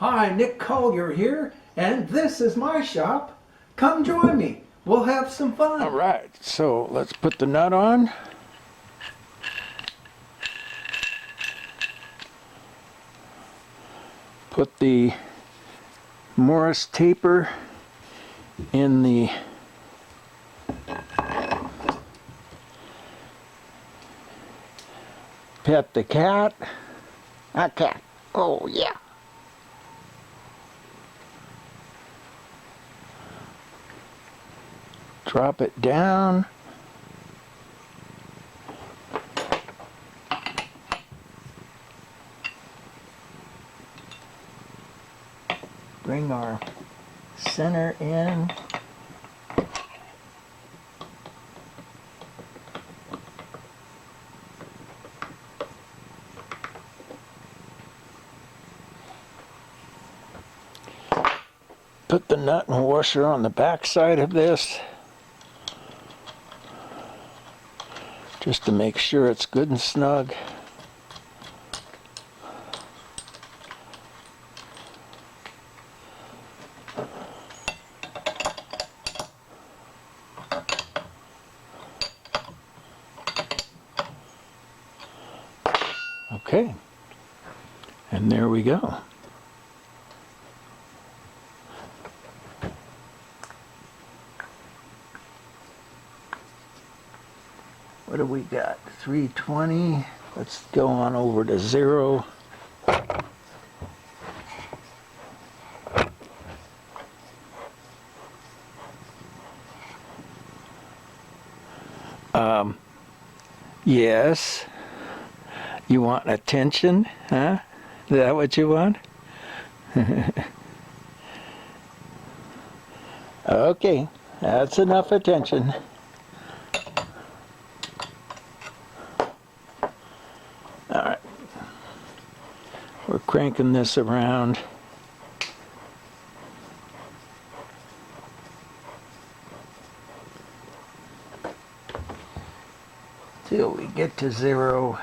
Hi, Nick Collier here, and this is my shop. Come join me. We'll have some fun. All right, so let's put the nut on. Put the Morris taper in the pet the cat. A cat. Oh, yeah. Drop it down. Bring our center in. Put the nut and washer on the back side of this, just to make sure it's good and snug. Okay, and there we go. What do we got? 320. Let's go on over to 0. Yes. You want attention, huh? Is that what you want? Okay, that's enough attention. All right, we're cranking this around. Till we get to 0.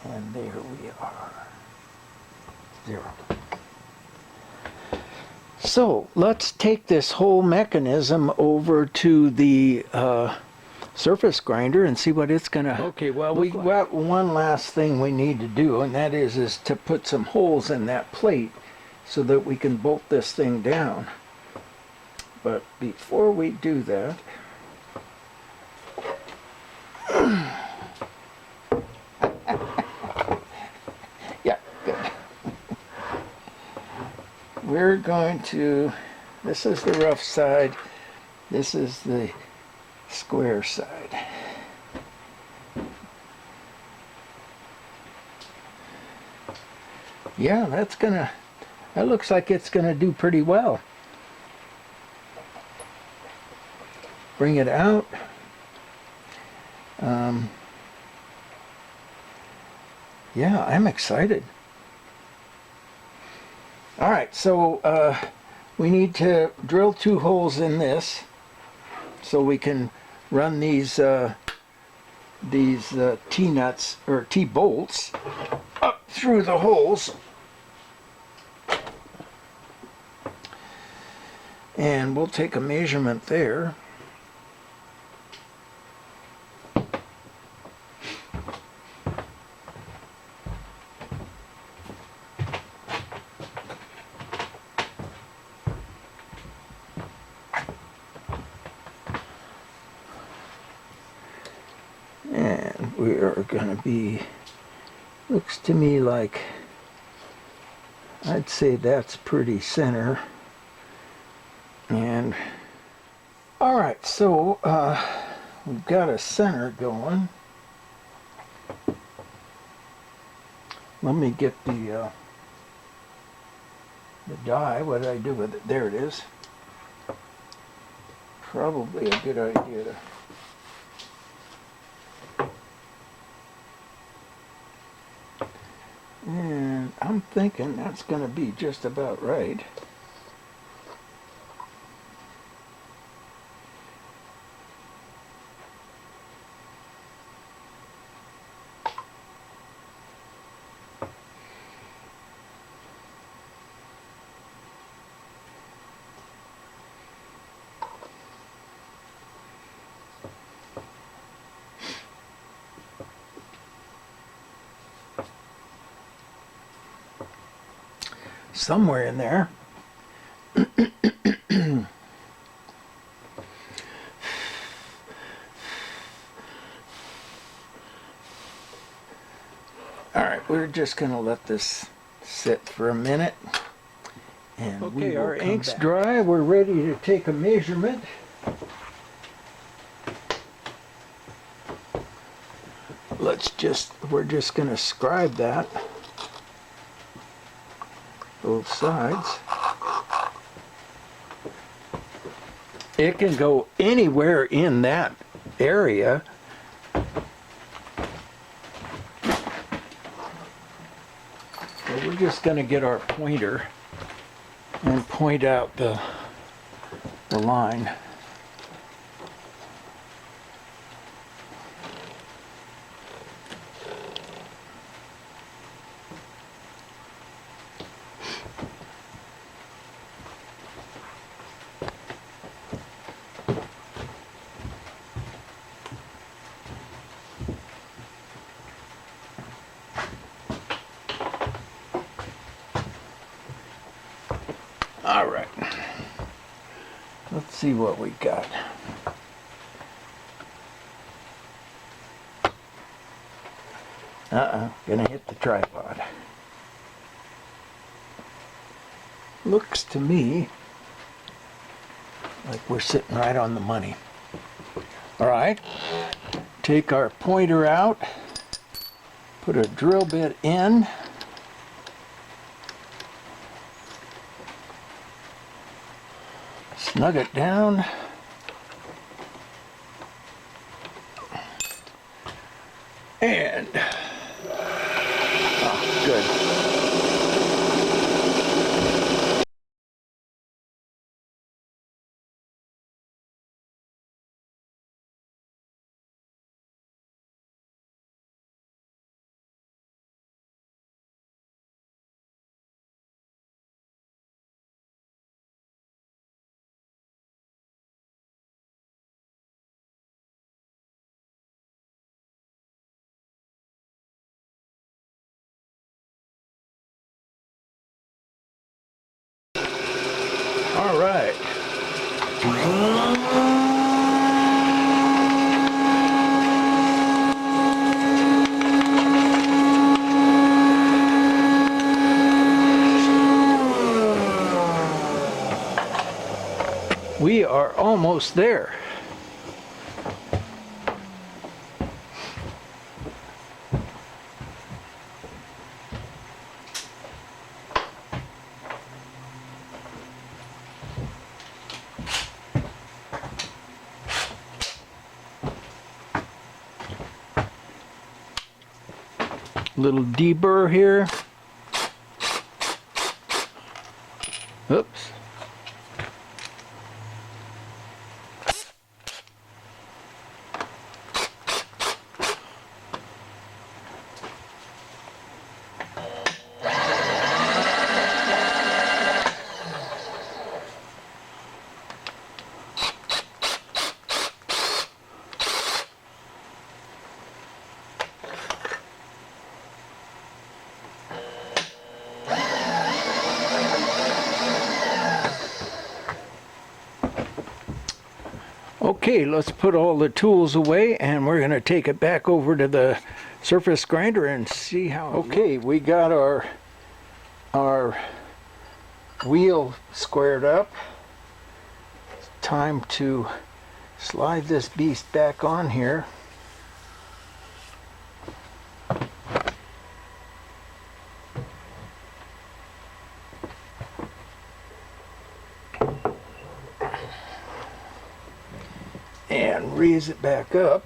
And there we are, 0. So let's take this whole mechanism over to the surface grinder and see what it's gonna. Okay, well, we got one last thing we need to do, and that is to put some holes in that plate so that we can bolt this thing down. But before we do that, yeah, good. We're going to, this is the rough side, this is the square side. Yeah, that looks like it's gonna do pretty well. Bring it out. Yeah, I'm excited. All right, so we need to drill 2 holes in this so we can run these T-nuts or T-bolts up through the holes. And we'll take a measurement there. And we are going to be, looks to me like, I'd say that's pretty center. And all right, so we've got a center going. Let me get the die. What did I do with it? There it is. Probably a good idea to and I'm thinking that's going to be just about right. somewhere in there. All right, we're just going to let this sit for a minute. And okay, our ink's dry. We're ready to take a measurement. We're just going to scribe that. Both sides. It can go anywhere in that area. So we're just going to get our pointer and point out the line. All right, let's see what we got. Gonna hit the tripod. Looks to me like we're sitting right on the money. All right, take our pointer out, put a drill bit in. Snug it down. And, oh, good. All right. We are almost there. Little deburr here. Oops. Okay, let's put all the tools away and we're going to take it back over to the surface grinder and see how. Okay, we got our wheel squared up. It's time to slide this beast back on here. And raise it back up.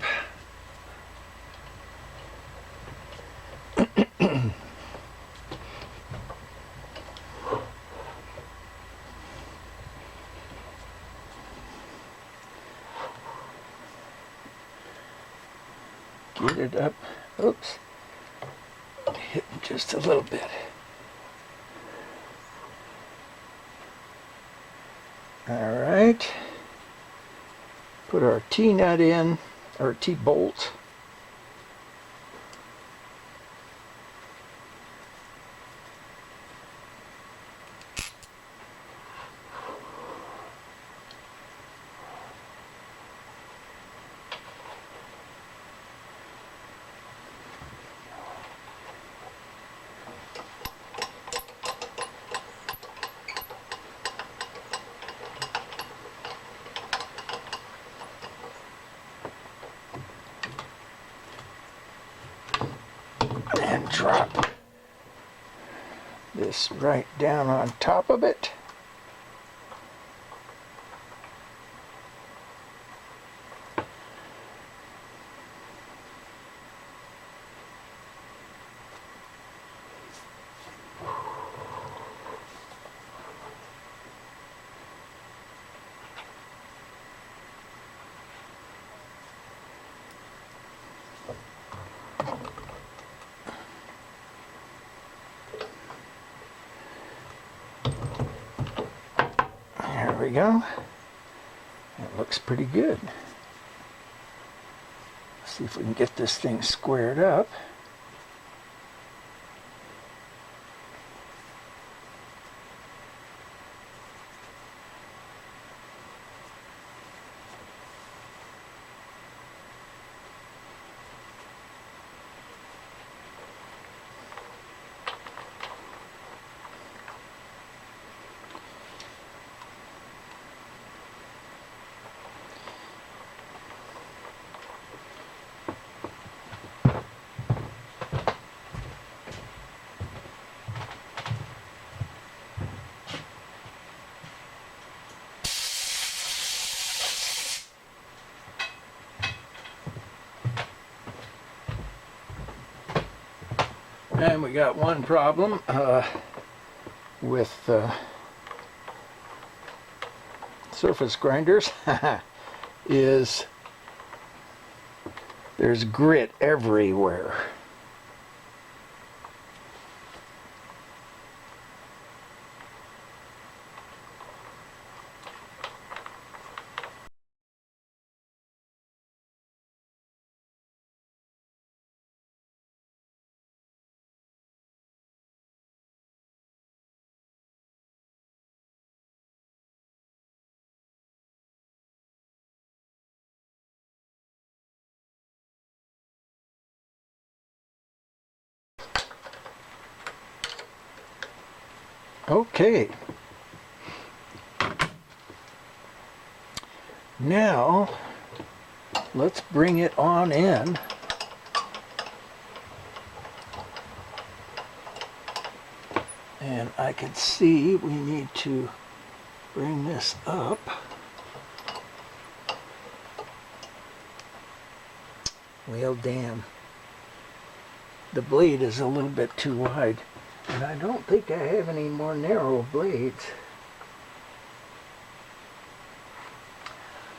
Get it up. Oops. Hitting just a little bit. All right. Put our T-nut in, or T-bolt. drop this right down on top of it. There we go. It looks pretty good. Let's see if we can get this thing squared up. And we got one problem with surface grinders is there's grit everywhere. Okay. Now, let's bring it on in. And I can see we need to bring this up. Well, damn. The blade is a little bit too wide. And I don't think I have any more narrow blades.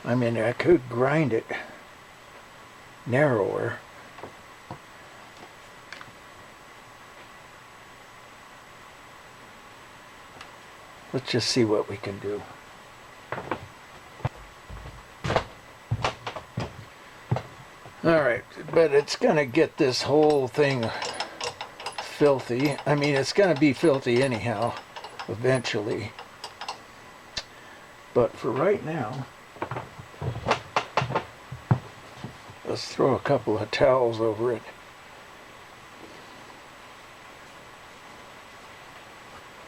I mean, I could grind it narrower. Let's just see what we can do. All right, but it's gonna get this whole thing filthy. I mean, it's going to be filthy anyhow, eventually. But for right now, let's throw a couple of towels over it.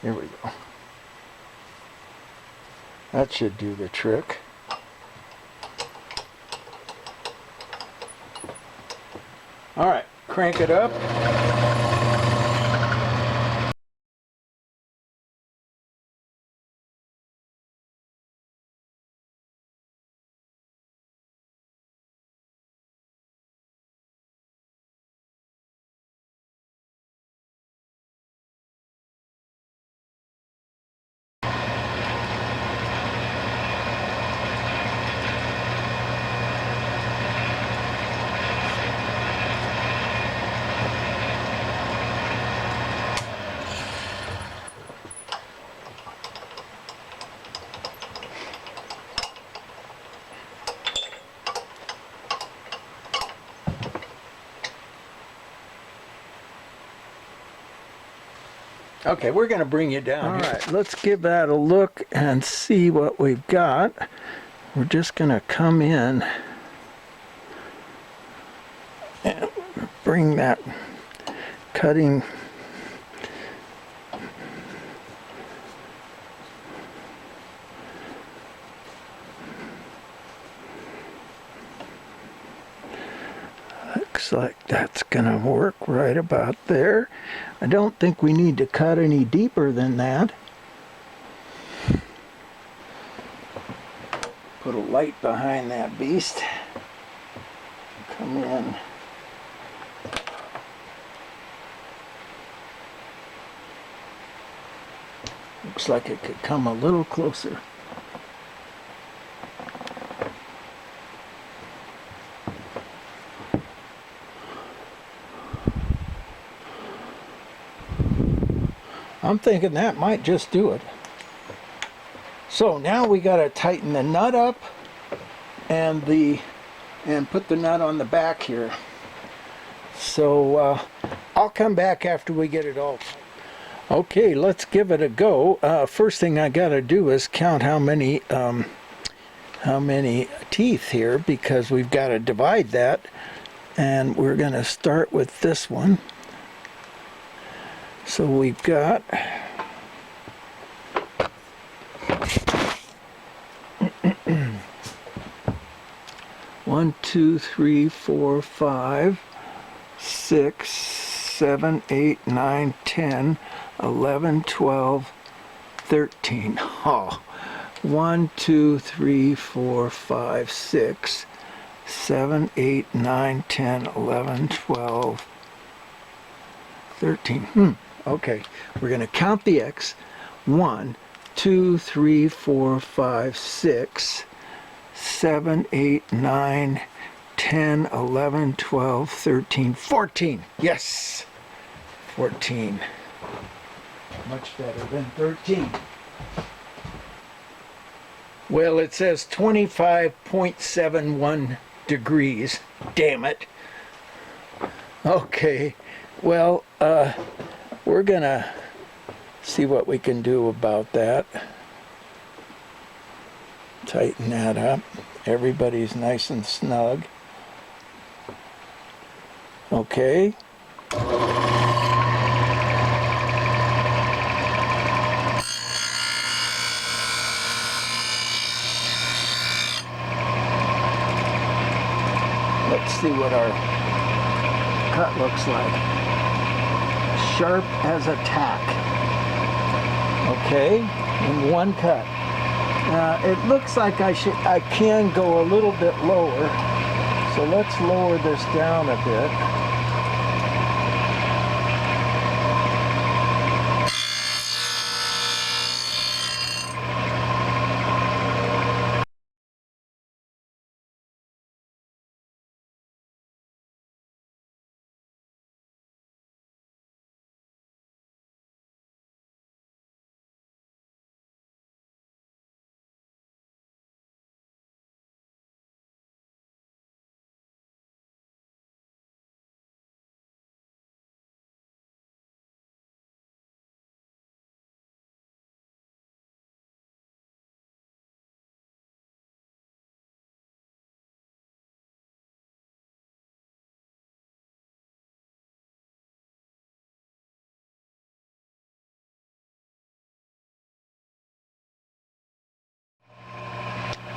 Here we go. That should do the trick. All right, crank it up. Okay, we're going to bring you down. All right, let's give that a look and see what we've got. We're just going to come in and bring that cutting Looks like that's gonna work right about there. I don't think we need to cut any deeper than that. Put a light behind that beast. Come in. Looks like it could come a little closer. I'm thinking that might just do it. So now we got to tighten the nut up and put the nut on the back here. So I'll come back after we get it all. Okay, let's give it a go. First thing I got to do is count how many teeth here, because we've got to divide that, and we're going to start with this one. So we've got 1, 2, 3, 4, 5, 6, 7, 8, 9, 10, 11, 12, 13. Oh, 1, 2, 3, 4, 5, 6, 7, 8, 9, 10, 11, 12, 13. Okay, we're going to count the X. 1, 2, 3, 4, 5, 6, 7, 8, 9, 10, 11, 12, 13, 14. Yes! 14. Much better than 13. Well, it says 25.71 degrees. Damn it. Okay, well, we're gonna see what we can do about that. Tighten that up. Everybody's nice and snug. Okay. Let's see what our cut looks like. Sharp as a tack. Okay, in one cut. It looks like I can go a little bit lower, so let's lower this down a bit.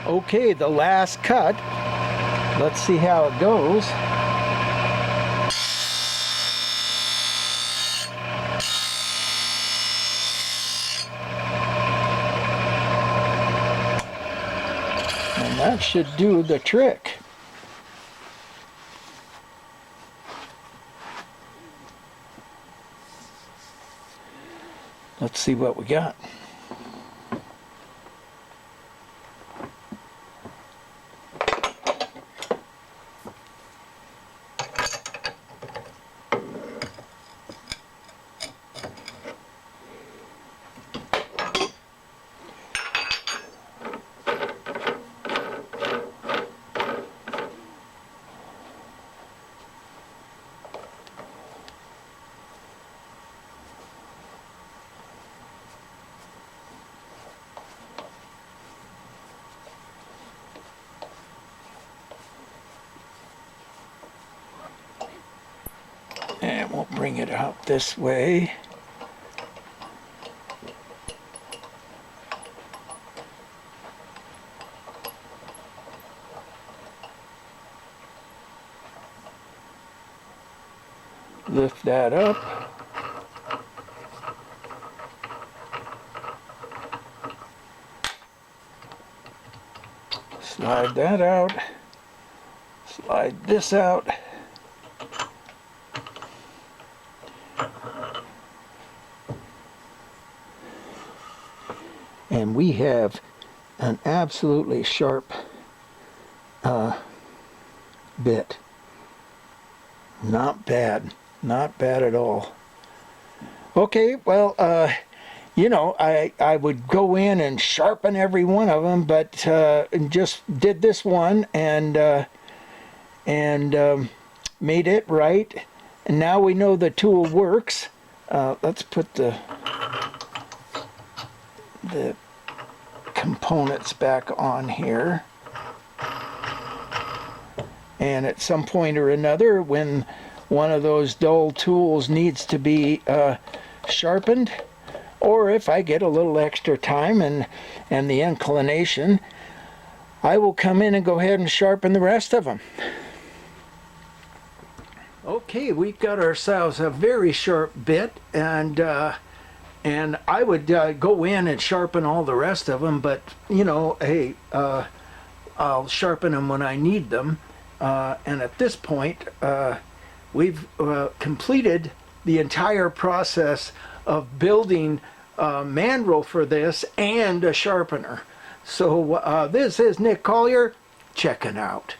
Okay, the last cut. Let's see how it goes. And that should do the trick. Let's see what we got. And we'll bring it out this way. lift that up. Slide that out. Slide this out. And we have an absolutely sharp bit. Not bad. Not bad at all. Okay, well, you know, I would go in and sharpen every one of them, but just did this one and made it right. And now we know the tool works. Let's put the components back on here. And at some point or another, when one of those dull tools needs to be sharpened, or if I get a little extra time and the inclination, I will come in and go ahead and sharpen the rest of them. Okay, we've got ourselves a very sharp bit, and I would go in and sharpen all the rest of them, but you know, hey, I'll sharpen them when I need them. And at this point, we've completed the entire process of building a mandrel for this and a sharpener. So this is Nick Collier checking out.